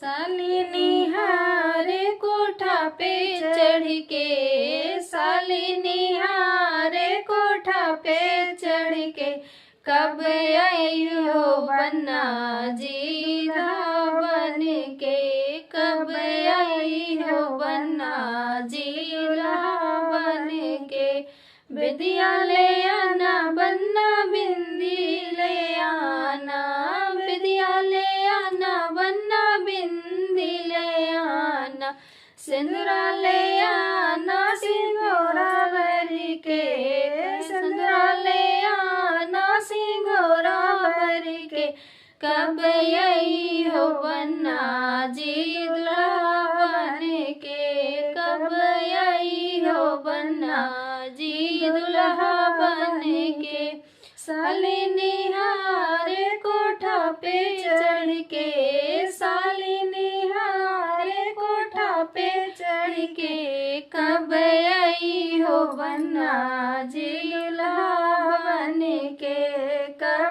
साली निहारे कोठा पे चढ़ के, साली निहारे कोठा पे चढ़ के, कब आई हो बन्ना जीरा बन के, कब आई हो बन्ना जीरा बन के। बिंदिया ले आना बन्ना बिंदी ले आना, बिंदिया ले आना बन्ना बिंदी ले आना, सिंदूरा ले आना सिंगोरा भर के, सिंदूरा ले आना सिंगोरा भर के, कब आई हो बन्ना जी दुल्हा बन के, कब आई हो बन्ना जी दुल्हा बन के। साली निहारे कोठा पे चढ़ के, साली निहारे कोठा पे चढ़ के, कब आई हो बन्ना जी दुल्हा बन के, कब